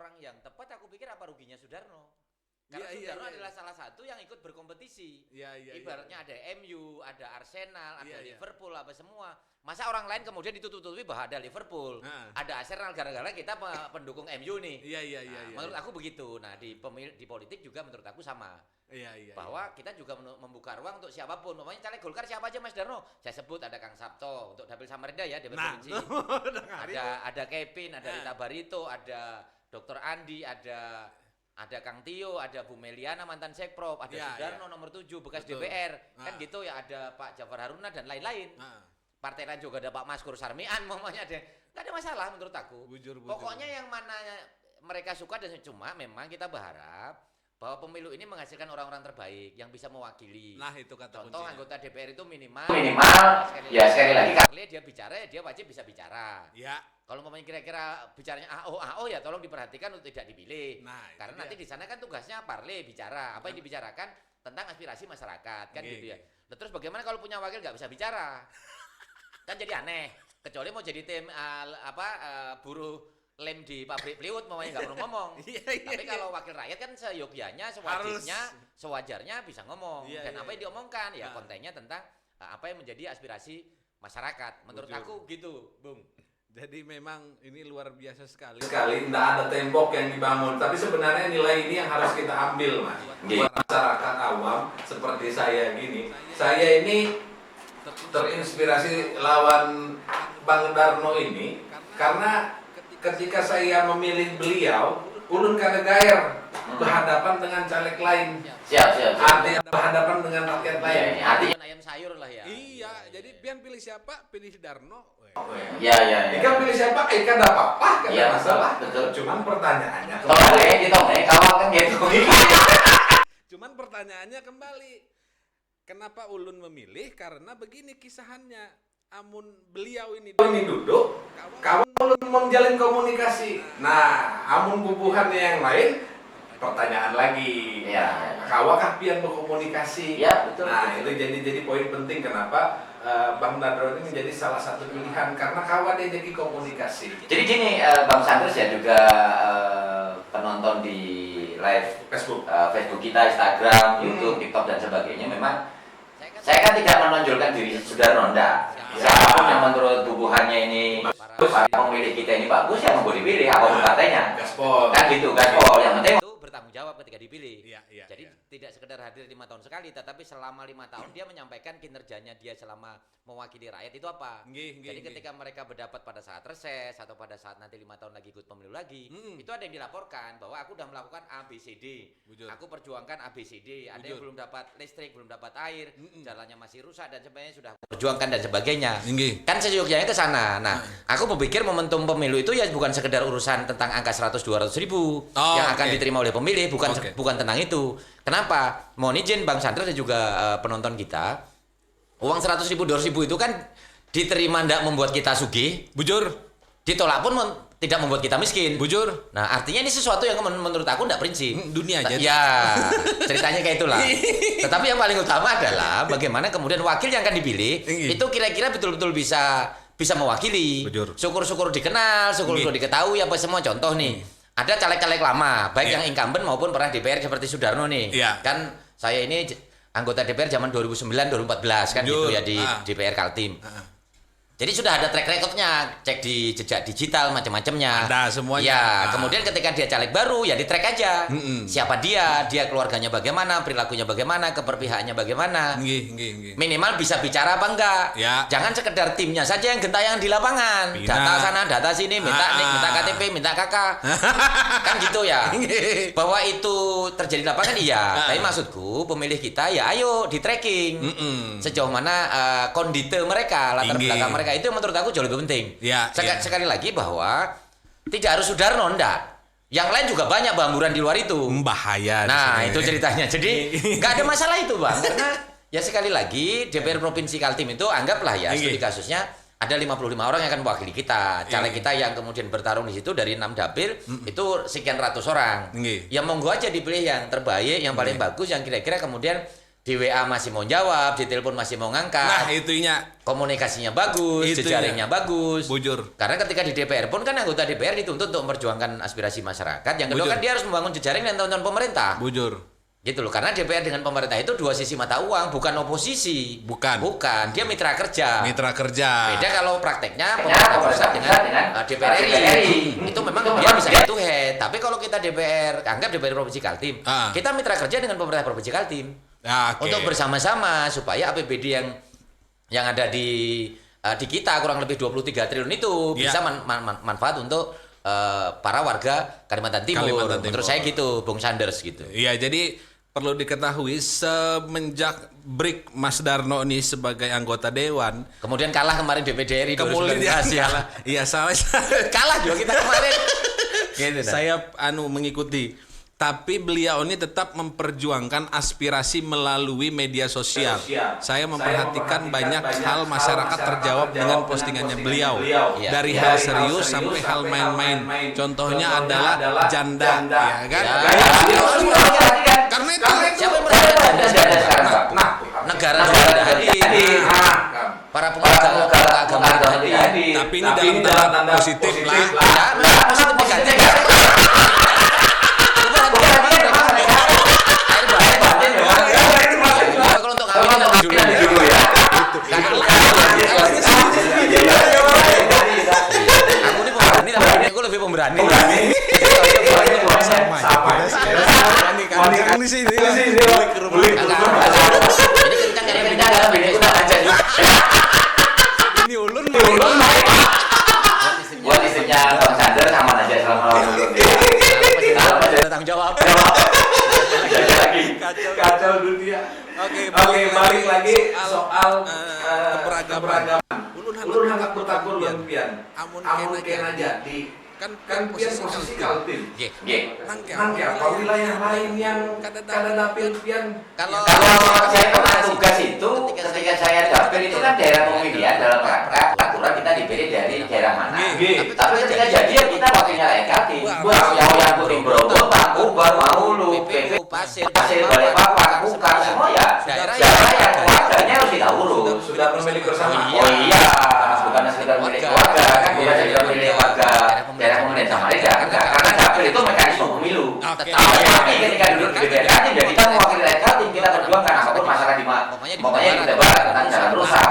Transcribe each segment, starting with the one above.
orang yang tepat, aku pikir apa ruginya Sudarno? Karena Sudarno adalah salah satu yang ikut berkompetisi. Ibaratnya ada MU, ada Arsenal, ada Liverpool, apa semua. Masa orang lain kemudian ditutup-tutupi bahwa ada Liverpool, ada Arsenal, gara-gara kita pendukung MU nih. Menurut aku begitu. Nah di politik juga menurut aku sama. Bahwa kita juga membuka ruang untuk siapapun. Namanya caleg Golkar siapa aja Mas Darno? Saya sebut ada Kang Sabto untuk Dapil Samarinda ya, Dapil Provinsi. Ada Kevin, ada Rita Barito, ada Dr. Andi, ada Kang Tio, ada Bu Meliana mantan Sekprop, ada Sudarno nomor 7 bekas DPR. Kan gitu ya, ada Pak Jafar Haruna dan lain-lain. Partai lain juga ada Pak Maskur Sarmian, mamanya ada. Gak ada masalah menurut aku. Pokoknya yang mana mereka suka, dan cuma memang kita berharap bahwa pemilu ini menghasilkan orang-orang terbaik yang bisa mewakili. Nah, itu kata contoh kuncinya. Anggota DPR itu minimal sekali lagi kalau dia bicara dia wajib bisa bicara. Ya. Kalau mau kira-kira bicaranya AO ya tolong diperhatikan untuk tidak dipilih. Karena nanti di sana kan tugasnya parle bicara. Apa yang dibicarakan tentang aspirasi masyarakat kan gitu ya. Terus bagaimana kalau punya wakil nggak bisa bicara? Kan jadi aneh. Kecuali mau jadi tim buruh lem di pabrik plywood mamanya nggak perlu ngomong. Tapi kalau wakil rakyat kan seyogyanya, sewajarnya bisa ngomong. Dan apa yang diomongkan ya kontennya tentang apa yang menjadi aspirasi masyarakat. Menurut aku gitu, Bung. Jadi memang ini luar biasa sekali. Tidak ada tembok yang dibangun, tapi sebenarnya nilai ini yang harus kita ambil, Mas. Buat masyarakat awam seperti saya gini, saya ini terinspirasi lawan Bang Darno ini karena ketika saya memilih beliau, ulun kada gair berhadapan dengan caleg lain. Siap. Artinya berhadapan dengan rakyat lain. Artinya ayam sayur lah ya. Iya, jadi pian pilih siapa? Pilih Darno. Iya. Ikan pilih siapa? Ikan ada apa-apa, Iya, masalah. betul. Cuman pertanyaannya kawal kan gitu. Cuman pertanyaannya kembali, kenapa ulun memilih? Karena begini kisahannya. Amun beliau ini duduk, kamu menjalin komunikasi. Nah, amun bubuhannya yang lain, pertanyaan lagi. Kawakah pian berkomunikasi? Ya, betul. Nah, itu jadi poin penting kenapa Bang Darno ini menjadi salah satu pilihan karena kawan dia jadi komunikasi. Jadi gini, Bang Sanders ya juga penonton di live Facebook kita, Instagram, YouTube, TikTok dan sebagainya. Memang saya kan tidak menonjolkan diri Sudarno, enggak. Siapapun yang menurut tubuhannya ini para pemilih kita ini bagus, ya mau dipilih apapun partainya. Gaspol. Kan gitu, gaspol. Yang penting itu bertanggung jawab ketika dipilih. Jadi tidak sekedar hadir 5 tahun sekali, tetapi selama 5 tahun dia menyampaikan kinerjanya dia selama mewakili rakyat itu apa. Jadi ketika mereka berdapat pada saat reses atau pada saat nanti 5 tahun lagi ikut pemilu lagi, itu ada yang dilaporkan bahwa aku sudah melakukan ABCD. Aku perjuangkan ABCD. Ada yang belum dapat listrik, belum dapat air, jalannya masih rusak dan sebagainya sudah perjuangkan dan sebagainya. Kan seyogyanya ke sana. Nah, aku berpikir momentum pemilu itu ya bukan sekedar urusan tentang angka 100-200 ribu yang akan diterima oleh pemilih, bukan tentang itu. Kenapa? Mohon izin Bang Sandra dan juga penonton kita, uang 100 ribu, 200 ribu itu kan diterima tidak membuat kita sugih, bujur. Ditolak pun tidak membuat kita miskin, bujur. Nah, artinya ini sesuatu yang menurut aku tidak prinsip. Dunia aja. Ya, ceritanya kayak itulah. Tetapi yang paling utama adalah bagaimana kemudian wakil yang akan dipilih itu kira-kira betul-betul bisa mewakili. Bujur. Syukur-syukur dikenal, syukur-syukur diketahui apa semua. Contoh nih, ada caleg-caleg lama, baik yang incumbent maupun pernah DPR seperti Sudarno nih. Kan saya ini anggota DPR zaman 2009-2014 kan gitu ya di DPR Kaltim. Jadi sudah ada track recordnya, cek di jejak digital macam-macamnya. Ada semuanya. Ya, kemudian ketika dia caleg baru ya di track aja. Siapa dia keluarganya bagaimana, perilakunya bagaimana, keperpihakannya bagaimana. Minimal bisa bicara apa enggak. Jangan sekedar timnya saja yang gentayangan di lapangan. Data sana, data sini, minta NIK, minta KTP, minta KK. Kan gitu ya. Bahwa itu terjadi di lapangan iya, tapi maksudku pemilih kita ya ayo di tracking. Sejauh mana kondite mereka, latar belakang mereka. Itu menurut aku jauh lebih penting. Sekali lagi bahwa tidak harus Sudarno, enggak. Yang lain juga banyak bamburan di luar itu. Bahaya. Nah, itu ceritanya. Jadi nggak ada masalah itu, Bang. Karena ya sekali lagi DPR Provinsi Kaltim itu anggaplah ya studi kasusnya ada 55 orang yang akan mewakili kita. Caleg kita yang kemudian bertarung di situ dari 6 dapil itu sekian ratus orang. Ya monggo aja dipilih yang terbaik, yang paling bagus, yang kira-kira kemudian Di WA masih mau jawab, di telepon masih mau ngangkat. Nah, itunya. Komunikasinya bagus, jejaringnya bagus. Bujur. Karena ketika di DPR pun kan anggota DPR dituntut untuk memperjuangkan aspirasi masyarakat. Yang kedua kan dia harus membangun jejaring dan teman-teman pemerintah. Bujur. Gitu loh, karena DPR dengan pemerintah itu dua sisi mata uang, bukan oposisi. Bukan, dia mitra kerja. Beda kalau prakteknya pemerintah pusat dengan DPR RI. Itu memang dia bisa head to head. Tapi kalau kita DPR, anggap DPR Provinsi Kaltim, kita mitra kerja dengan pemerintah Provinsi Kaltim. Untuk bersama-sama supaya APBD yang ada di kita kurang lebih 23 triliun itu bisa manfaat untuk para warga Kalimantan Timur. Menurut saya gitu, Bung Sanders gitu. Iya, jadi perlu diketahui semenjak break Mas Darno ini sebagai anggota dewan, kemudian kalah kemarin DPD RI 2019 ya. Iya, salah. Kalah juga kita kemarin. Gitu, saya mengikuti. Tapi beliau ini tetap memperjuangkan aspirasi melalui media sosial. Saya memperhatikan banyak hal masyarakat terjawab dengan postingannya beliau. Dari hal serius sampai hal main-main. Contohnya adalah janda, ya kan? Karena itu siapa yang merayakan janda sekarang? Negara sudah hadir. Para pemuka agama sudah hadir. Tapi ini dalam tanda positif lah. Ya, positif negatif. Kalau untuk kami dulu ya. Aku ini pemberani tapi aku lebih pemberani. Sama. Kan di sini. Ini kencang dalam ini udah aja. Ini ulun. Buat istrinya Bang Sander sama aja selama tanggung jawab. Kacau dunia. Oke, balik lagi soal keberagaman. Ulun hangat bertakun lempian. Amun kena jadi kan posisi Kaltim. Nang apa wilayah lain yang kada dapil pian. Kalau saya pernah tugas itu ketika saya dapil itu kan daerah pemilihan dalam rangka aturan kita dipilih dari daerah mana. Tapi ketika jadi ya kita wakilnya rakyat Kaltim. Yang Puting Brogo, Tangkuban, Maulu, PP, Pasir, Balikpapan, Kukar, semua ya daerah yang warganya harus kita urus. Sudah pemilik bersama. Oh iya, bukan sekedar milik keluarga kan, bukan sekedar milik warga daerah pemilihan Samarinda. Karena dapil itu mekanisme pemilu. Tapi ketika duduk di DPR Kaltim, ya kita mewakili rakyat Kaltim, kita berjuangkan apapun masalah pokoknya di Barat tentang jalan rusak,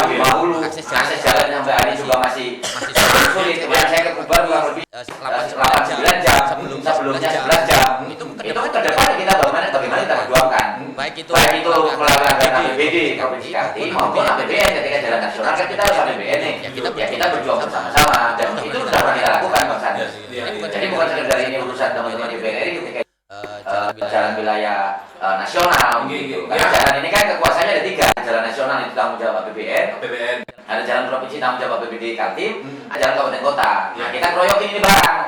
di Mahulu, akses jalan sampai hari ini juga masih sulit. Kemudian saya ke Kubar kurang lebih 8-9 jam, sebelumnya 11 jam. Itu ke depan kita bagaimana kita berjuangkan. Baik itu melalui anggaran APBD Provinsi Kaltim maupun APBN. Ketika jalan nasional kan kita harus APBN nih. Ya kita berjuang bersama-sama dan itu sudah pernah kita lakukan Bang Sandi. Jadi bukan sekedar ini urusan teman-teman DPR RI ketika jalan wilayah nasional gitu. Karena jalan ini kan kekuasaannya ada 3. Jalan nasional itu tanggung jawab APBN. Ada jalan provinsi tanggung jawab APBD Kaltim, ada jalan kabupaten kota. Nah, kita keroyokin ini barang.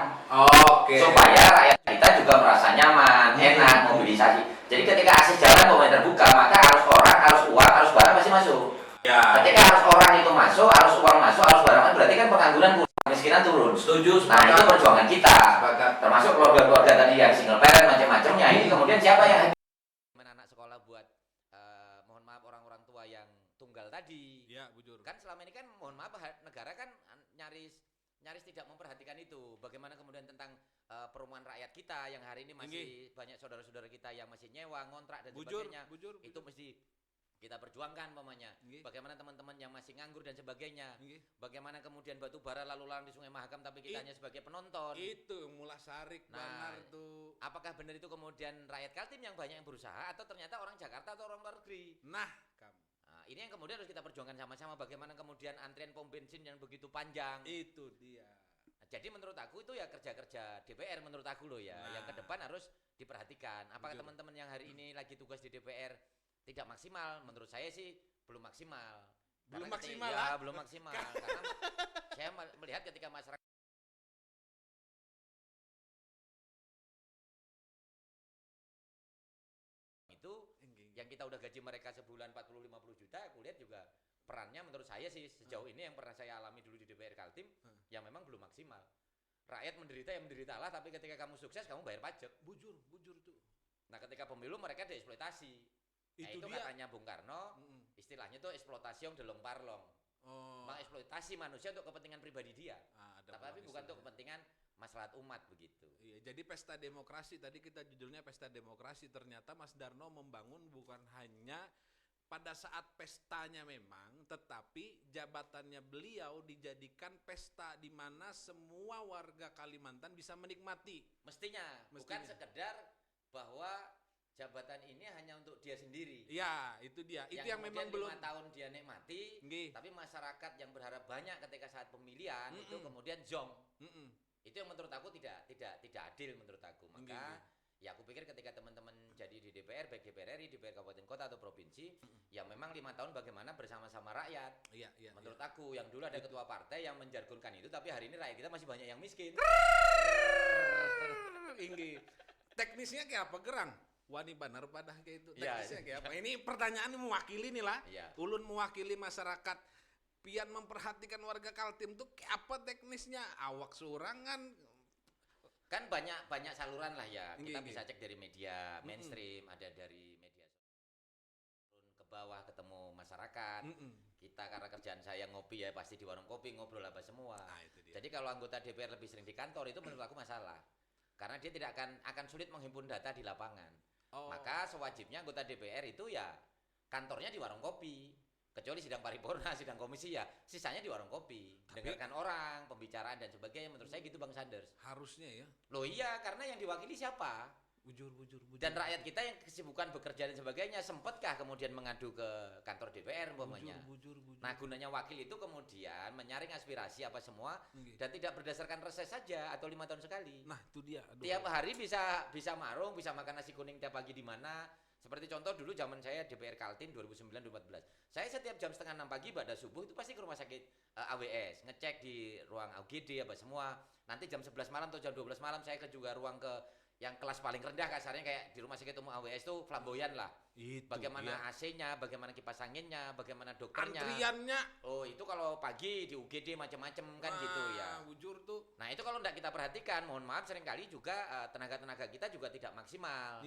Supaya rakyat kita juga merasa nyaman, enak, mobilisasi. Jadi ketika akses jalan mau terbuka, maka harus uang, harus barang pasti masuk. Ketika harus orang itu masuk, harus uang masuk, harus barang masuk, berarti kan pengangguran kemiskinan turun. Setuju. Nah, itu perjuangan kita. Termasuk keluarga-keluarga tadi yang single parent macam-macamnya. Ini kemudian siapa yang anak sekolah buat mohon maaf orang-orang tua yang tunggal tadi. Ya, bujur. Kan selama ini kan mohon maaf negara kan nyaris tidak memperhatikan itu. Bagaimana kemudian tentang perumahan rakyat kita yang hari ini masih banyak saudara-saudara kita yang masih nyewa, ngontrak dan sebagainya. Itu mesti kita perjuangkan pamannya. Bagaimana teman-teman yang masih nganggur dan sebagainya. Bagaimana kemudian batu bara lalu lalang di Sungai Mahakam tapi kita hanya sebagai penonton. Itu Mulak Sarik benar tuh. Apakah benar itu kemudian rakyat Kaltim yang banyak yang berusaha atau ternyata orang Jakarta atau orang luar negeri? Nah, ini yang kemudian harus kita perjuangkan sama-sama. Bagaimana kemudian antrian pom bensin yang begitu panjang. Itu dia. Jadi menurut aku itu ya kerja-kerja DPR menurut aku loh ya. Yang ke depan harus diperhatikan. Apakah teman-teman yang hari ini lagi tugas di DPR tidak maksimal? Menurut saya sih belum maksimal. Belum maksimal. Karena saya melihat ketika masyarakat itu yang kita udah gaji mereka sebulan 40-50 juta, aku lihat juga perannya menurut saya sih sejauh ini yang pernah saya alami dulu di DPR Kaltim yang memang belum maksimal. Rakyat menderita yang menderitalah, tapi ketika kamu sukses kamu bayar pajak. Bujur tuh. Nah ketika pemilu mereka dieksploitasi. Itu katanya Bung Karno, istilahnya itu eksploitasi delong parlong. Mengeksploitasi manusia untuk kepentingan pribadi dia. Tapi bukan untuk kepentingan maslahat umat begitu. Iya, jadi pesta demokrasi tadi kita judulnya pesta demokrasi, ternyata Mas Darno membangun bukan hanya pada saat pestanya memang, tetapi jabatannya beliau dijadikan pesta di mana semua warga Kalimantan bisa menikmati. Mestinya. Bukan sekedar bahwa jabatan ini hanya untuk dia sendiri. Ya, itu dia. Itu yang memang belum 5 tahun dia nikmati, tapi masyarakat yang berharap banyak ketika saat pemilihan itu kemudian zong. Itu yang menurut aku tidak adil menurut aku. Maka ya aku pikir ketika teman-teman jadi di DPR, baik DPR RI, DPR kabupaten kota atau provinsi, ya memang 5 tahun bagaimana bersama-sama rakyat. Menurut aku yang dulu ada ketua partai yang menjargonkan itu, tapi hari ini rakyat kita masih banyak yang miskin. Teknisnya kayak apa, Gerang? Wani banar padah kayak itu. Teknisnya kayak apa? Ini pertanyaan mewakili nih lah. Ulun mewakili masyarakat. Pian memperhatikan warga Kaltim tuh kayak apa teknisnya? Awak surangan. Kan banyak saluran lah ya. Kita bisa cek dari media mainstream, ada dari media turun ke bawah ketemu masyarakat. Kita karena kerjaan saya ngopi ya pasti di warung kopi ngobrol apa semua. Jadi kalau anggota DPR lebih sering di kantor itu menurut aku masalah. Karena dia tidak akan sulit menghimpun data di lapangan. Maka sewajibnya anggota DPR itu ya kantornya di warung kopi. Kecuali sidang paripurna, sidang komisi ya sisanya di warung kopi. Dengarkan orang, pembicaraan dan sebagainya. Menurut saya gitu Bang Sanders. Harusnya ya. Loh iya, karena yang diwakili siapa? Bujur. Dan rakyat kita yang kesibukan bekerja dan sebagainya, sempatkah kemudian mengadu ke kantor DPR umpamanya? Bujur. Nah, gunanya wakil itu kemudian menyaring aspirasi apa semua dan tidak berdasarkan reses saja atau 5 tahun sekali. Nah, itu dia. Tiap hari bisa marung, bisa makan nasi kuning tiap pagi di mana. Seperti contoh dulu zaman saya DPR Kaltim 2009-2014. Saya setiap jam 5:30 pagi pada subuh itu pasti ke rumah sakit AWS, ngecek di ruang UGD apa semua. Nanti jam 11 malam atau jam 12 malam saya juga ruang ke yang kelas paling rendah kasarnya kayak di rumah sakit umum AWS itu flamboyan lah. Bagaimana AC-nya, bagaimana kipas anginnya, bagaimana dokternya. Antriannya. Oh, itu kalau pagi di UGD macam-macam kan gitu ya. Bujur tuh. Nah, itu kalau tidak kita perhatikan, mohon maaf seringkali juga tenaga-tenaga kita juga tidak maksimal.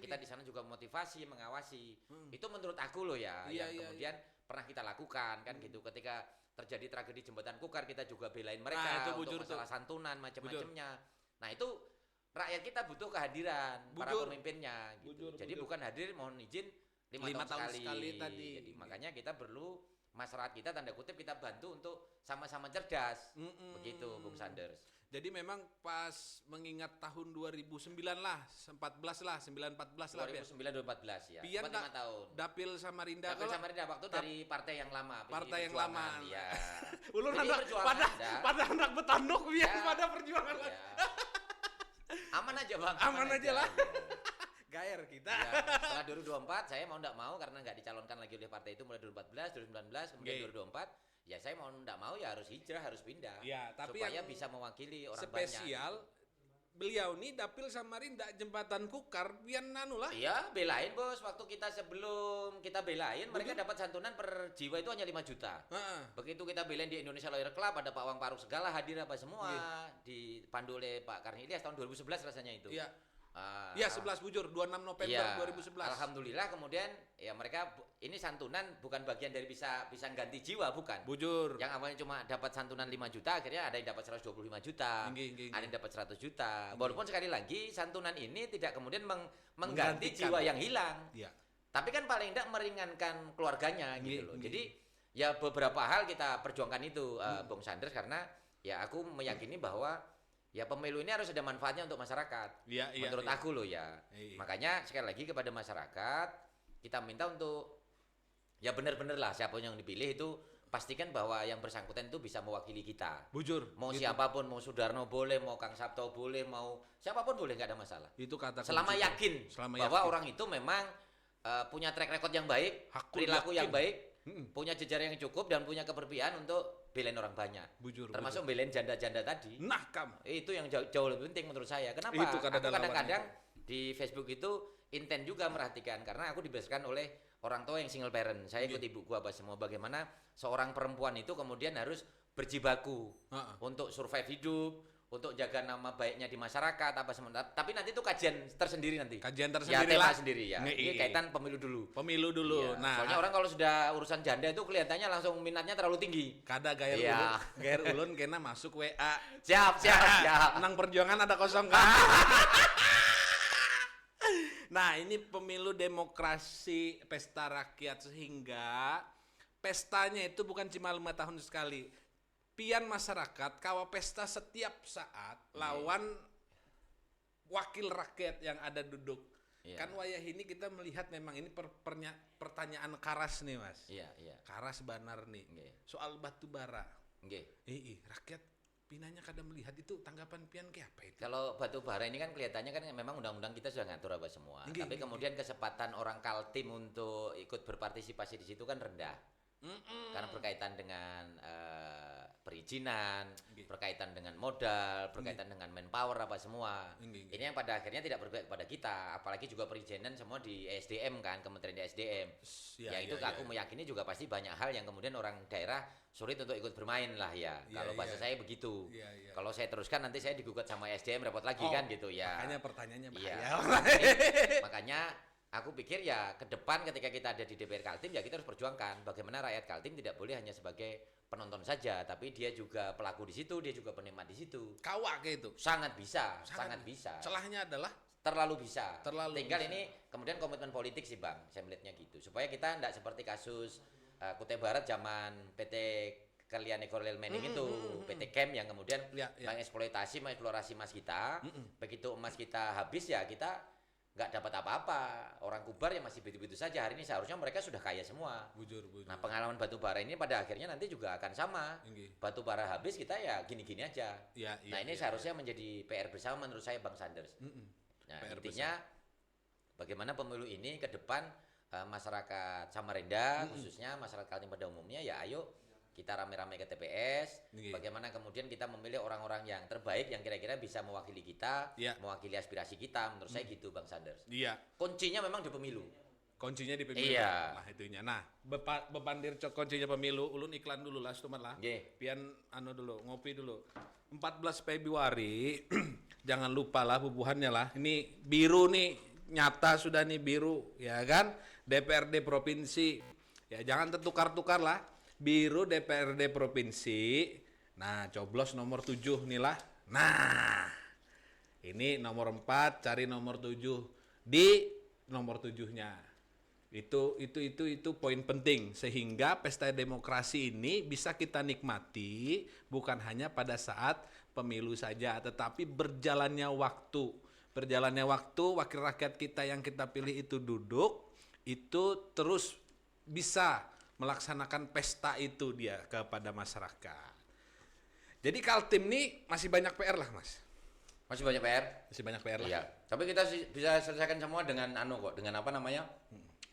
Kita di sana juga motivasi, mengawasi. Itu menurut aku loh ya, kemudian pernah kita lakukan kan gitu. Ketika terjadi tragedi jembatan Kukar kita juga belain mereka untuk masalah santunan macam-macamnya. Nah, itu rakyat kita butuh kehadiran para pemimpinnya gitu. Jadi bukan hadir mohon izin 5 tahun sekali tadi. Jadi makanya kita perlu masyarakat kita tanda kutip kita bantu untuk sama-sama cerdas. Begitu Bung Sanders. Jadi memang pas mengingat tahun 2009 lah, 14 lah, 914 lah. 2009-2014 ya. Pian 5 tahun. Dapil Samarinda. Dapil Samarinda waktu dari partai yang lama. Partai yang lama. Ya. Ulun pada anak betanduk biar pada perjuangan lah. Aman aja Bang. Aman aja lah. Gair kita. Ya, setelah 2024 saya mau enggak mau karena enggak dicalonkan lagi oleh partai itu mulai 2014, 2019, kemudian 2024. Ya saya mau enggak mau ya harus hijrah, harus pindah. Ya, tapi supaya bisa mewakili orang spesial, banyak. Beliau nih Dapil Samarinda jembatan Kukar pian nanu lah. Iya, belain Bos. Waktu kita sebelum kita belain mereka dapat santunan per jiwa itu hanya 5 juta. Begitu kita belain di Indonesia Lawyer Club ada Pak Wang Paruk segala hadir apa semua dipandu oleh Pak Karni Ilyas tahun 2011 rasanya itu. Iya. Iya 11 bujur 26 November 2011. Alhamdulillah kemudian ya mereka ini santunan bukan bagian dari bisa ganti jiwa bukan. Bujur. Yang awalnya cuma dapat santunan 5 juta akhirnya ada yang dapat 125 juta. Ada yang dapat 100 juta. Walaupun sekali lagi santunan ini tidak kemudian mengganti jiwa yang hilang. Iya. Tapi kan paling tidak meringankan keluarganya gitu loh. Jadi ya beberapa hal kita perjuangkan itu Bung Sanders karena ya aku meyakini bahwa ya pemilu ini harus ada manfaatnya untuk masyarakat. Menurut aku loh ya. Makanya sekali lagi kepada masyarakat kita minta untuk ya benar-benar lah siapa yang dipilih itu pastikan bahwa yang bersangkutan itu bisa mewakili kita. Bujur. Mau siapapun, mau Sudarno boleh, mau Kang Sabto boleh, mau siapapun boleh nggak ada masalah. Itu kata selama yakin bahwa orang itu memang punya track record yang baik, perilaku yang baik, punya jejaring yang cukup dan punya keberpihakan untuk belain orang banyak. Termasuk belain janda-janda tadi. Nah, itu yang jauh lebih penting menurut saya. Kenapa? Aku kadang-kadang di Facebook itu intent juga merhatikan karena aku dibesarkan oleh orang tua yang single parent. Saya ikut ibuku apa semua bagaimana seorang perempuan itu kemudian harus berjibaku untuk survive hidup, untuk jaga nama baiknya di masyarakat apa sementara. Tapi nanti itu kajian tersendiri nanti. Kajian Ya tersendiri tema lah. sendiri ya. Ini kaitan pemilu dulu. Pemilu dulu. Iya. Nah, Soalnya orang kalau sudah urusan janda itu kelihatannya langsung minatnya terlalu tinggi. kada gair Iya. ulun, gair ulun kena masuk WA. Siap. Menang perjuangan ada kosong kan. Nah, ini pemilu demokrasi pesta rakyat sehingga pestanya itu bukan cuma 5 tahun sekali. Pian masyarakat kawa pesta setiap saat lawan wakil rakyat yang ada duduk. Iya. Kan wayah ini kita melihat memang ini pertanyaan karas nih Mas. Iya. Karas banar nih. Nggih. Soal batu bara. Nggih. Rakyat pinanya kada melihat itu tanggapan pian ke apa itu? Kalau batu bara ini kan kelihatannya kan memang undang-undang kita sudah ngatur apa semua. Nggih, Tapi nggih, kemudian kesempatan orang Kaltim untuk ikut berpartisipasi di situ kan rendah. Karena berkaitan dengan perizinan, berkaitan dengan modal, berkaitan dengan manpower apa semua. Ini yang pada akhirnya tidak berpihak kepada kita, apalagi juga perizinan semua di SDM kan, Kementerian SDM. Itu aku meyakini juga pasti banyak hal yang kemudian orang daerah sulit untuk ikut bermain lah ya. Kalau bahasa saya begitu. Kalau saya teruskan nanti saya digugat sama SDM repot lagi kan gitu ya. Makanya pertanyaannya bahaya. Makanya aku pikir ya ke depan ketika kita ada di DPR Kaltim ya kita harus perjuangkan bagaimana rakyat Kaltim tidak boleh hanya sebagai penonton saja, tapi dia juga pelaku di situ, dia juga penikmat di situ. Kawak kayak itu. Sangat bisa. Celahnya adalah terlalu bisa. Tinggal bisa. ini kemudian komitmen politik sih Bang, saya melihatnya gitu. Supaya kita tidak seperti kasus Kutai Barat zaman PT Kalian Ekorel Mining itu, PT Kem yang kemudian mengeksplorasi mas kita. Begitu emas kita habis ya kita nggak dapat apa-apa, orang Kubar yang masih begitu-begitu saja. Hari ini seharusnya mereka sudah kaya semua. Bujur. Nah pengalaman batu bara ini pada akhirnya nanti juga akan sama. Batu bara habis kita ya gini-gini aja. Nah ini seharusnya menjadi PR bersama menurut saya Bang Sanders. Nah PR intinya bagaimana pemilu ini ke depan masyarakat Samarinda khususnya masyarakat Kaltim pada umumnya ya ayo kita rame-rame ke TPS, bagaimana kemudian kita memilih orang-orang yang terbaik yang kira-kira bisa mewakili kita, mewakili aspirasi kita. Menurut saya gitu Bang Sanders. Iya. Kuncinya memang di pemilu. Kuncinya di pemilu. Iya. Nah itunya. Nah, bepandir kuncinya pemilu, ulun iklan dulu lah, stumat lah. Pian dulu, ngopi dulu. 14 Februari, jangan lupa lah bubuhannya lah. Ini biru nih, nyata sudah nih biru, ya kan? DPRD provinsi. Ya jangan tertukar-tukar lah. Biru DPRD provinsi. Nah, coblos nomor 7 nih lah. Nah, ini nomor 4, cari nomor 7 di nomor 7-nya. Itu poin penting sehingga pesta demokrasi ini bisa kita nikmati bukan hanya pada saat pemilu saja, tetapi berjalannya waktu. Berjalannya waktu, wakil rakyat kita yang kita pilih itu duduk, itu terus bisa melaksanakan pesta itu dia kepada masyarakat. Jadi Kaltim ini masih banyak PR lah Mas. Masih banyak PR? Masih banyak PR lah. Iya. Tapi kita bisa selesaikan semua dengan dengan apa namanya?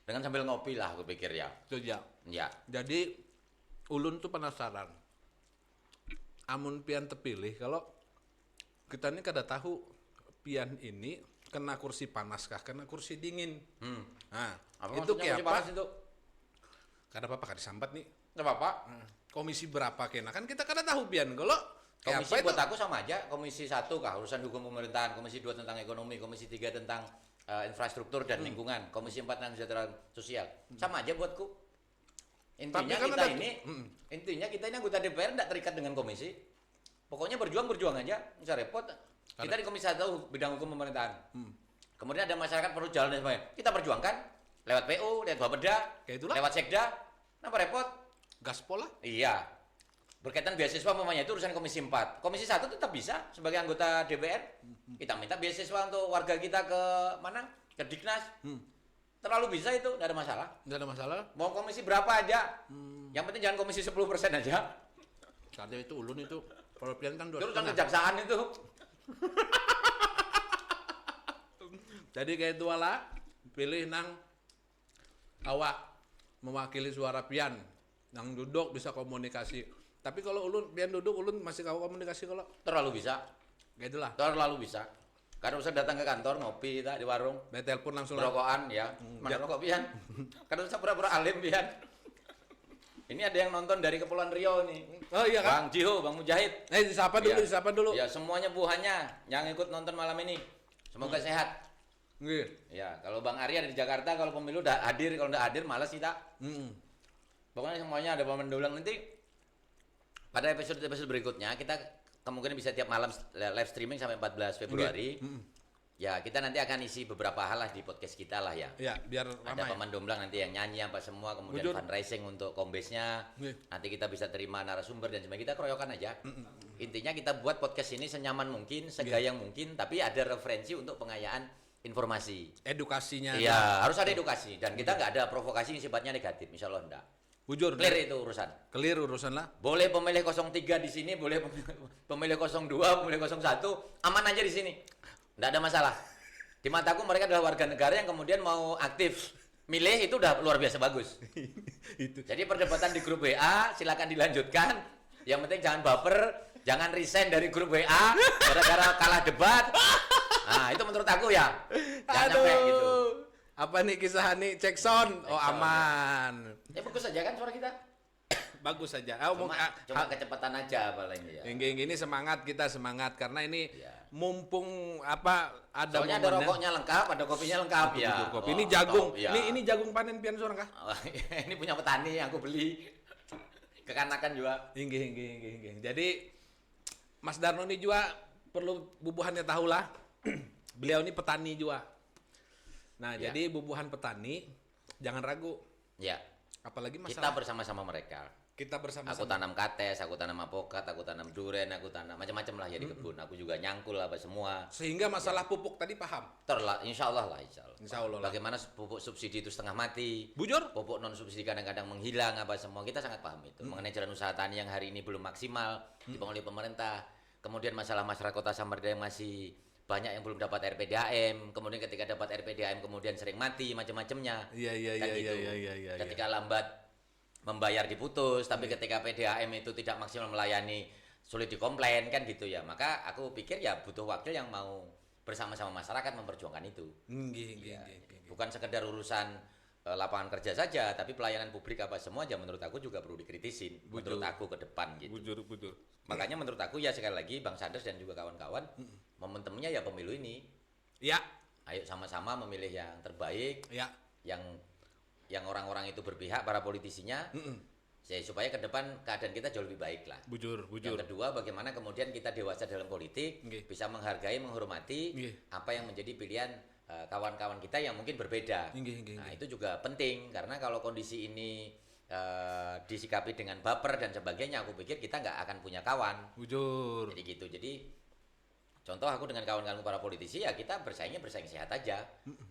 Dengan sambil ngopi lah aku pikir ya. Itu ya. Ya. Jadi ulun tuh penasaran. Amun pian terpilih kalau kita ini kada tahu pian ini kena kursi panas kah, kena kursi dingin. Nah, itu kayak apa? Kada apa-apa, kada sambat nih. Tidak apa-apa. Komisi berapa kena? Kan kita kada tahu pian. Kalau komisi buat aku sama aja. Komisi 1 kah urusan hukum pemerintahan, komisi 2 tentang ekonomi, komisi 3 tentang infrastruktur dan lingkungan, komisi 4 tentang kesejahteraan sosial. Sama aja buatku. Intinya kan intinya kita ini anggota DPR tidak terikat dengan komisi. Pokoknya berjuang aja, bisa repot. Kita di komisi 1 bidang hukum pemerintahan. Kemudian ada masyarakat perlu jalan dan sebagainya. Kita perjuangkan lewat PU, lewat Bapeda, lewat Sekda. Kenapa repot? Gaspol lah. Iya. Berkaitan beasiswa umpamanya itu urusan komisi 4. Komisi 1 tetap bisa sebagai anggota DPR. Kita minta beasiswa untuk warga kita ke mana? Ke Diknas. Terlalu bisa itu, tidak ada masalah. Tidak ada masalah. Mau komisi berapa aja. Yang penting jangan komisi 10% aja. Karena itu ulun itu kalau pian kan itu urusan kejaksaan itu. Jadi kayak itu lah, pilih nang awak mewakili suara pian, nang duduk bisa komunikasi. Tapi kalau ulun pian duduk ulun masih kau komunikasi kalau terlalu bisa. Kayak itulah. Terlalu bisa. Karena usah datang ke kantor ngopi kita di warung, telepon langsung rokokan ya. Mana rokok pian? Karena usah pura-pura alim pian. Ini ada yang nonton dari Kepulauan Riau nih. Oh iya kan? Bang Jiho, Bang Mujahid. Disapa dulu. Ya, semuanya buhannya yang ikut nonton malam ini. Semoga sehat. Ya, kalau Bang Arya di Jakarta, kalau pemilu udah hadir, kalau nggak hadir malas kita. Pokoknya semuanya ada pemendulang nanti. Pada episode berikutnya kita kemungkinan bisa tiap malam live streaming sampai 14 Februari. Ya, kita nanti akan isi beberapa hal lah di podcast kita lah ya. Ya, biar ada pemendulang nanti yang nyanyi apa semua, kemudian fundraising untuk kombesnya. Nanti kita bisa terima narasumber dan sebagainya. Kita keroyokan aja. Intinya kita buat podcast ini senyaman mungkin, segayang mungkin, tapi ada referensi untuk pengayaan informasi. Edukasinya. Iya, harus ada edukasi dan kita nggak ada provokasi yang sifatnya negatif, insya Allah enggak. Bujur. Clear itu urusan. Clear urusan lah. Boleh pemilih 03 di sini, boleh pemilih 02, pemilih 01, aman aja di sini. Nggak ada masalah. Di mataku mereka adalah warga negara yang kemudian mau aktif milih, itu udah luar biasa bagus. Itu. Jadi perdebatan di grup WA silakan dilanjutkan. Yang penting jangan baper, jangan resign dari grup WA gara-gara kalah debat. Nah, itu menurut aku ya. Jangan sampai gitu. Apa nih kisah nih? Cek sound. Oh, aman. Ya bagus aja kan suara kita. Bagus saja. Cuma kecepatan aja paling ya. Ini semangat karena ini ya. Mumpung ada soalnya ada rokoknya lengkap, ada kopinya lengkap ya. Kopi. Ini jagung. Ya. Ini jagung panen pian seorang kah? Ini punya petani yang aku beli. Kekanakan juga. Inggih. Jadi Mas Darno ini juga perlu bubuhannya tahulah. Beliau ini petani juga. Nah, jadi bubuhan petani jangan ragu. Ya. Apalagi masalah kita bersama-sama mereka. Aku tanam kates, aku tanam apokat, aku tanam duren, aku tanam macam-macam lah ya di kebun. Aku juga nyangkul apa semua. Sehingga masalah pupuk tadi paham. Insya Allah lah. Insya Allah. Bagaimana pupuk subsidi itu setengah mati. Bujur. Pupuk non subsidi kadang-kadang menghilang apa semua. Kita sangat paham itu. Mengenai jalan usaha tani yang hari ini belum maksimal dibangun oleh pemerintah. Kemudian masalah masyarakat Kota Samarinda yang masih banyak yang belum dapat RPDAM, kemudian ketika dapat RPDAM kemudian sering mati macam-macamnya. Iya. Ketika lambat membayar diputus, tapi ketika PDAM itu tidak maksimal melayani sulit dikomplain kan gitu ya. Maka aku pikir ya butuh wakil yang mau bersama-sama masyarakat memperjuangkan itu. Bukan sekedar urusan lapangan kerja saja, tapi pelayanan publik apa semua ya menurut aku juga perlu dikritisin. Menurut aku ke depan gitu. Bujur. Makanya menurut aku ya sekali lagi Bang Sanders dan juga kawan-kawan momentumnya ya pemilu ini. Ya. Ayo sama-sama memilih yang terbaik. Ya. Yang orang-orang itu berpihak, para politisinya. Supaya ke depan keadaan kita jauh lebih baik lah. Bujur. Yang kedua, bagaimana kemudian kita dewasa dalam politik, bisa menghargai, menghormati apa yang menjadi pilihan kawan-kawan kita yang mungkin berbeda. Nah, itu juga penting karena kalau kondisi ini disikapi dengan baper dan sebagainya, aku pikir kita nggak akan punya kawan. Bujur. Jadi gitu. Jadi contoh aku dengan kawan-kawan para politisi ya kita bersaing sehat aja.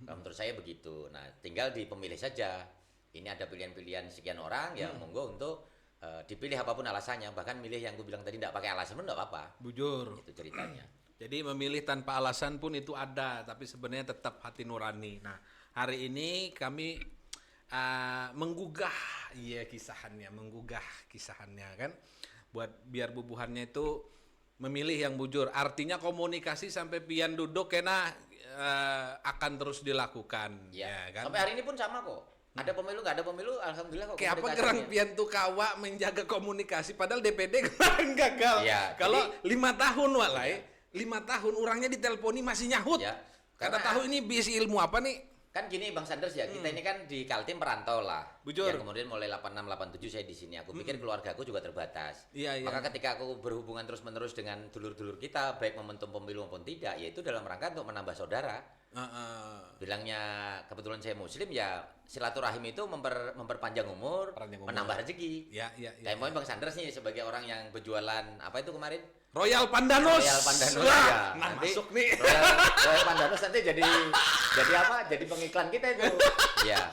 Kalau menurut saya begitu. Nah, tinggal dipemilih saja. Ini ada pilihan-pilihan sekian orang ya monggo untuk dipilih apapun alasannya. Bahkan milih yang aku bilang tadi tidak pakai alasan pun enggak apa-apa. Bujur. Itu ceritanya. Jadi memilih tanpa alasan pun itu ada, tapi sebenarnya tetap hati nurani. Nah, hari ini kami menggugah kisahannya kan, buat biar bubuhannya itu memilih yang bujur. Artinya komunikasi sampai pian duduk kena akan terus dilakukan. Ya kan? Sampai hari ini pun sama kok. Ada pemilu nggak ada pemilu, alhamdulillah kok. Kayak apa gerang pian tuh kawa menjaga komunikasi, padahal DPD kemarin gagal. Ya, kalau 5 tahun walai. 5 tahun orangnya diteleponi masih nyahut. Ya, kata tahu ini bisi ilmu apa nih? Kan gini Bang Sanders ya, kita ini kan di Kaltim perantau lah. Bujur. Yang kemudian mulai 86 87 saya di sini. Aku pikir keluargaku juga terbatas. Iya. Maka ketika aku berhubungan terus-menerus dengan dulur-dulur kita, baik momentum pemilu maupun tidak, yaitu dalam rangka untuk menambah saudara. Bilangnya kebetulan saya muslim ya, silaturahim itu memperpanjang umur, menambah rezeki. Iya. Kayak Bang Sanders nih sebagai orang yang berjualan apa itu kemarin? Royal Pandanus ya. Nah, nanti masuk nih. Royal Pandanus nanti jadi apa? Jadi pengiklan kita itu. Ya.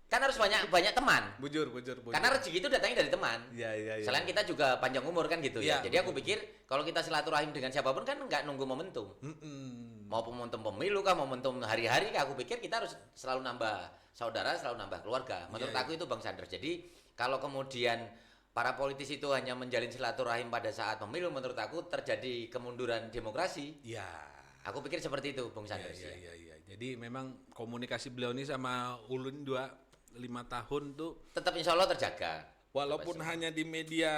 Kan harus banyak teman. Bujur. Karena rezeki itu datangnya dari teman. Iya. Selain kita juga panjang umur kan gitu ya. Jadi aku betul. pikir kalau kita silaturahim dengan siapapun kan nggak nunggu momentum. Mau momentum pemilu kah, momentum hari-hari kah, aku pikir kita harus selalu nambah saudara, selalu nambah keluarga. Menurut aku itu Bang Sanders. Jadi kalau kemudian para politisi itu hanya menjalin silaturahim pada saat pemilu, menurut aku terjadi kemunduran demokrasi. Iya. Aku pikir seperti itu, Bung Sanders. Iya. Jadi memang komunikasi beliau ini sama Ulun 5 tahun tuh tetap insya Allah terjaga. Walaupun hanya di media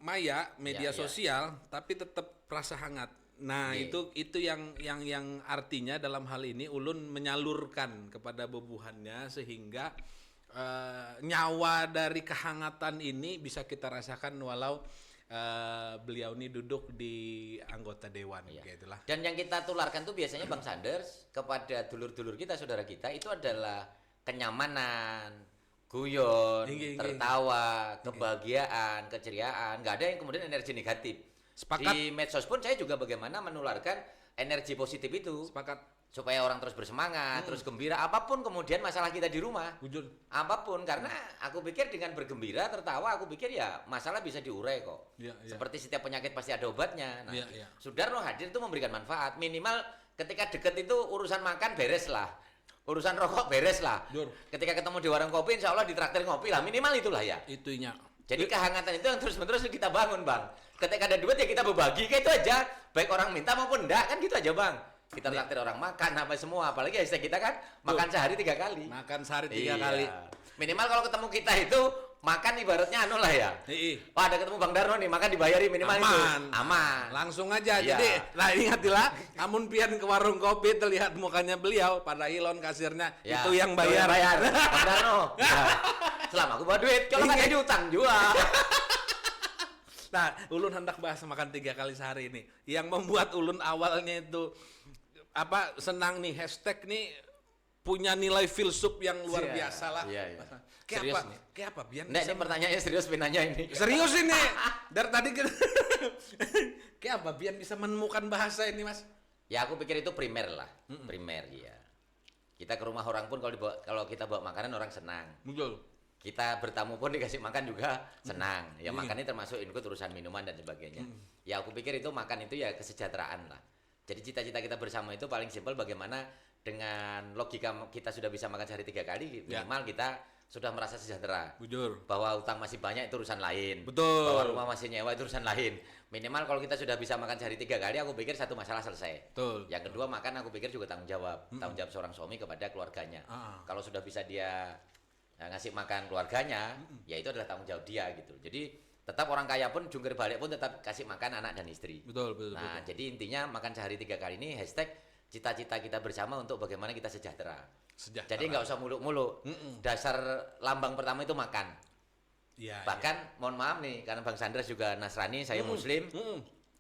maya, media Ya, ya. sosial, tapi tetap rasa hangat. Nah, Iya. itu yang artinya dalam hal ini ulun menyalurkan kepada bebuhannya sehingga nyawa dari kehangatan ini bisa kita rasakan walau beliau ini duduk di anggota dewan Iya. kayak itulah. Dan yang kita tularkan tuh biasanya Bang Sanders kepada dulur-dulur kita, saudara kita itu adalah kenyamanan, guyon, Inggih. tertawa, kebahagiaan, keceriaan. Nggak ada yang kemudian energi negatif. Sepakat. Di medsos pun saya juga bagaimana menularkan energi positif itu Sepakat. supaya orang terus bersemangat, terus gembira. Apapun kemudian masalah kita di rumah, Wujud. apapun, karena aku pikir dengan bergembira, tertawa, aku pikir ya masalah bisa diurai kok. Iya, iya. Seperti setiap penyakit pasti ada obatnya. Nah, Iya, iya. Sudarno hadir itu memberikan manfaat. Minimal ketika deket itu urusan makan beres lah, urusan rokok beres lah. Jur. Ketika ketemu di warung kopi, insya Allah ditraktir ngopi lah. Minimal itulah ya. Itunya. Jadi kehangatan itu yang terus-menerus kita bangun, Bang. Ketika ada duit ya kita berbagi, kayak itu aja. Baik orang minta maupun enggak, kan gitu aja, Bang. Kita traktir orang makan apa semua, apalagi hashtag kita kan makan sehari 3 kali. Makan sehari 3 Iya. kali. Minimal kalau ketemu kita itu makan ibaratnya anu lah ya. Oh, ada ketemu Bang Darno nih, makan dibayari minimal itu. Aman. Langsung aja. Iya. Jadi, nah ingatilah, namun pian ke warung kopi terlihat mukanya beliau pada ilon kasirnya Ya, itu yang bayar. Bang Darno. Ya. Selama aku bawa duit, kalau nggak ada utang juga. Nah, ulun hendak bahas makan 3 kali sehari ini. Yang membuat ulun awalnya itu senang nih hashtag nih punya nilai filsuf yang luar Iya, biasa lah. iya, iya. Kayak Serius apa? nih. Kayak apa? Biar Nek, ini pertanyaannya serius pinanya ini. serius ini. Dari tadi kita kayak apa? Biar bisa menemukan bahasa ini, Mas. Ya aku pikir itu primer lah, primer ya. Kita ke rumah orang pun kalau kita bawa makanan orang senang. Betul. Kita bertamu pun dikasih makan juga senang. Ya Iya. makan ini termasuk ikut urusan minuman dan sebagainya. Ya aku pikir itu makan itu ya kesejahteraan lah. Jadi cita-cita kita bersama itu paling simpel bagaimana dengan logika kita sudah bisa makan sehari 3 kali minimal kita sudah merasa sejahtera. Bujur. Bahwa utang masih banyak itu urusan lain. Betul. Bahwa rumah masih nyewa itu urusan lain. Minimal kalau kita sudah bisa makan sehari 3 kali, aku pikir satu masalah selesai. Betul. Yang kedua makan aku pikir juga tanggung jawab seorang suami kepada keluarganya. Kalau sudah bisa dia ngasih makan keluarganya, ya itu adalah tanggung jawab dia gitu. Jadi tetap orang kaya pun jungkir balik pun tetap kasih makan anak dan istri. Betul, betul. Nah, jadi intinya makan sehari 3 kali ini hashtag cita-cita kita bersama untuk bagaimana kita sejahtera. Sejahtera. Jadi nggak usah muluk-muluk. Dasar lambang pertama itu makan. Iya. Bahkan mohon maaf nih karena Bang Sandras juga Nasrani, saya Muslim.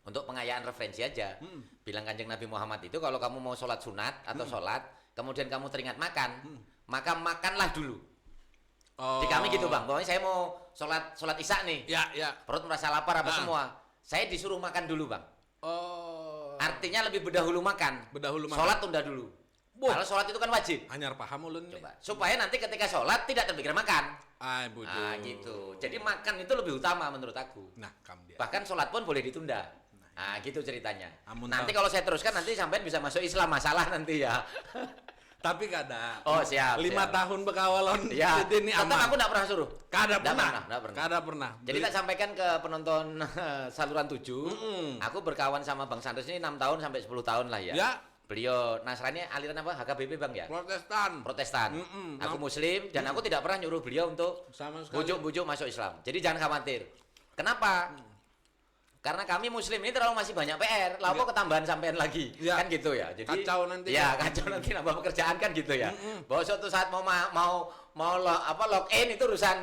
Untuk pengayaan referensi aja. Bilang Kanjeng Nabi Muhammad itu kalau kamu mau sholat sunat atau sholat, kemudian kamu teringat makan, maka makanlah dulu. Di kami gitu Bang, pokoknya saya mau sholat isya nih. Ya, ya. Perut merasa lapar apa semua. Saya disuruh makan dulu Bang. Oh. Artinya lebih berdahulu makan. Berdahulu makan. Sholat tunda dulu. Kalau sholat itu kan wajib. Anyar paham ulun nih. Coba. Supaya nanti ketika sholat tidak terpikir makan. Bujur. Nah gitu. Jadi makan itu lebih utama menurut aku. Nah, kam dia. Bahkan sholat pun boleh ditunda. Nah gitu ceritanya. tahu. Nanti kalau saya teruskan nanti sampai bisa masuk Islam, masalah nanti ya. Tapi kada. Oh siap. 5 siap. tahun bekawalon. Ya. Jadi ini Tetap aman. aku enggak pernah suruh. Kada Nggak pernah. nggak pernah. Kada pernah. Jadi tak sampaikan ke penonton saluran 7. Aku berkawan sama Bang Sanders ini 6 tahun sampai 10 tahun lah ya. Ya. Beliau Nasrani aliran apa? HKBP Bang ya? Protestan. Aku Muslim dan aku tidak pernah nyuruh beliau untuk Sama sekali. bujuk-bujuk masuk Islam. Jadi jangan khawatir. Kenapa? Karena kami Muslim ini terlalu masih banyak PR. Lalu ketambahan sampean lagi, Ya. kan gitu ya. Jadi Kacau nanti. Ya kacau nanti nambah pekerjaan kan gitu ya. Bahwa suatu saat mau login itu urusan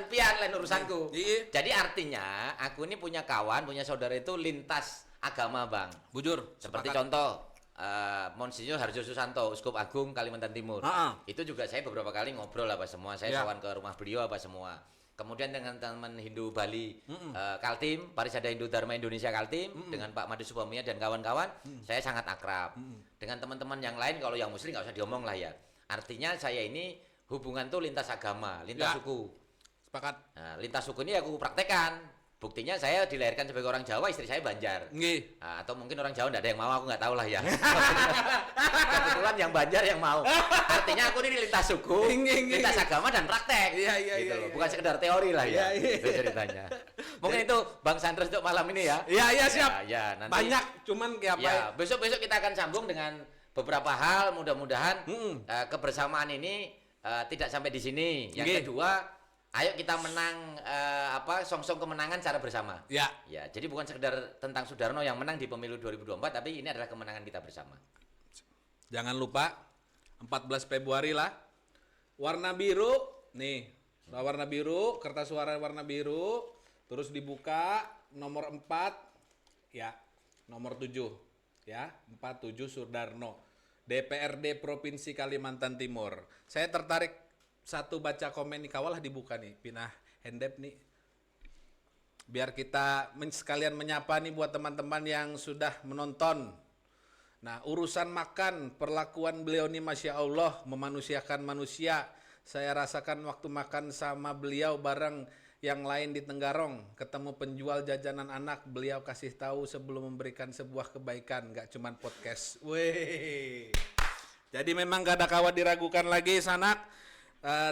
pian lain urusanku. Iya. Jadi artinya aku ini punya kawan, punya saudara itu lintas agama Bang. Bujur. Seperti Sepakat. contoh Monsinyur Harjo Susanto, Uskup Agung Kalimantan Timur. Itu juga saya beberapa kali ngobrol apa semua. Saya Ya. sowan ke rumah beliau apa semua. Kemudian dengan teman Hindu Bali Kaltim, Parisada Hindu Dharma Indonesia Kaltim, dengan Pak Madu Subamia dan kawan-kawan, saya sangat akrab. Dengan teman-teman yang lain, kalau yang Muslim nggak usah diomong lah ya. Artinya saya ini hubungan tuh lintas agama, lintas Ya. suku. Sepakat. Nah, lintas suku ini aku praktekkan. Buktinya saya dilahirkan sebagai orang Jawa, istri saya Banjar. Nggih. Nah, atau mungkin orang Jawa nggak ada yang mau, aku nggak tahu lah ya. Kebetulan yang Banjar yang mau. Artinya aku ini lintas suku, lintas agama dan praktek. Iya, gitu iya, loh. iya. Bukan sekedar teori lah ya. Iya, iya. Itu ceritanya. Mungkin itu Bang Sanders untuk malam ini ya. Iya, siap. Ya, nanti. Banyak cuman kayak apa? Ya, besok-besok kita akan sambung dengan beberapa hal. Mudah-mudahan kebersamaan ini tidak sampai di sini. Yang Nggih. kedua, Ayo kita menang song-song kemenangan secara bersama. Ya. Ya, jadi bukan sekedar tentang Sudarno yang menang di pemilu 2024, tapi ini adalah kemenangan kita bersama. Jangan lupa 14 Februari lah. Warna biru nih. Warna biru, kertas suara warna biru, terus dibuka nomor 4 ya. Nomor 7 ya, 47 Sudarno. DPRD Provinsi Kalimantan Timur. Saya tertarik satu baca komen nih, kawalah dibuka nih, pindah handap nih. Biar kita sekalian menyapa nih buat teman-teman yang sudah menonton. Nah, urusan makan, perlakuan beliau nih Masya Allah, memanusiakan manusia. Saya rasakan waktu makan sama beliau bareng yang lain di Tenggarong. Ketemu penjual jajanan anak, beliau kasih tahu sebelum memberikan sebuah kebaikan, gak cuman podcast. Weh. Jadi memang gak ada kawat diragukan lagi, sanak.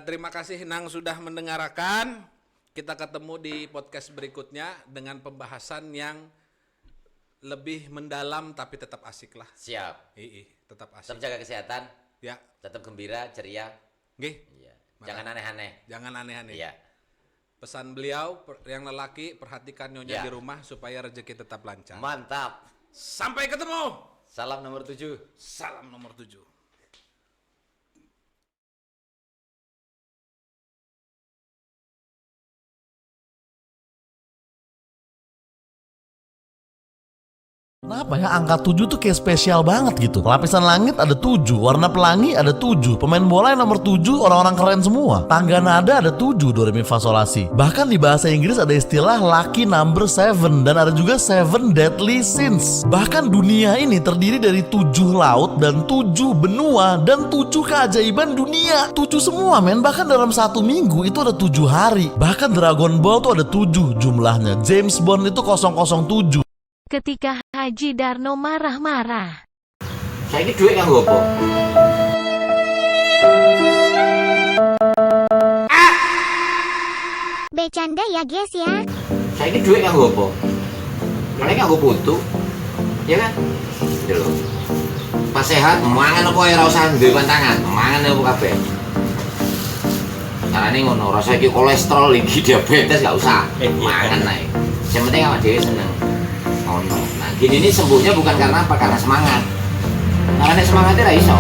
Terima kasih Nang sudah mendengarkan. Kita ketemu di podcast berikutnya dengan pembahasan yang lebih mendalam tapi tetap asik lah. Siap. Tetap asik. Tetap jaga kesehatan. Ya. Tetap gembira, ceria. Nggih. Iya. Jangan aneh-aneh. Jangan aneh-aneh. Iya. Pesan beliau yang lelaki, perhatikan nyonya di rumah supaya rezeki tetap lancar. Mantap. Sampai ketemu. Salam nomor 7. Salam nomor 7. Kenapa ya angka 7 tuh kayak spesial banget gitu. Lapisan langit ada 7, warna pelangi ada 7, pemain bola yang nomor 7 orang-orang keren semua. Tangga nada ada 7, do re mi fa sol la si. Bahkan di bahasa Inggris ada istilah lucky number 7 dan ada juga 7 deadly sins. Bahkan dunia ini terdiri dari 7 laut dan 7 benua dan 7 keajaiban dunia. 7 semua men, bahkan dalam 1 minggu itu ada 7 hari. Bahkan Dragon Ball tuh ada 7 jumlahnya. James Bond itu 007. Ketika Haji Darno marah-marah. Saya ini duit yang gopo. Bercanda ya guys ya. Saya ini duit yang gopo. Mereka nggak butuh, ya kan? Gitu loh. Pas sehat, mangan apa ya rasa duwe tangan, mangan apa kabeh. Carane ngono, rasa iki kolesterol iki diabetes gak usah. Mangan ae. Yang penting awak dhewe seneng. Nah, gini ini sembuhnya bukan karena apa? Karena semangat. Karena semangatnya ra iso.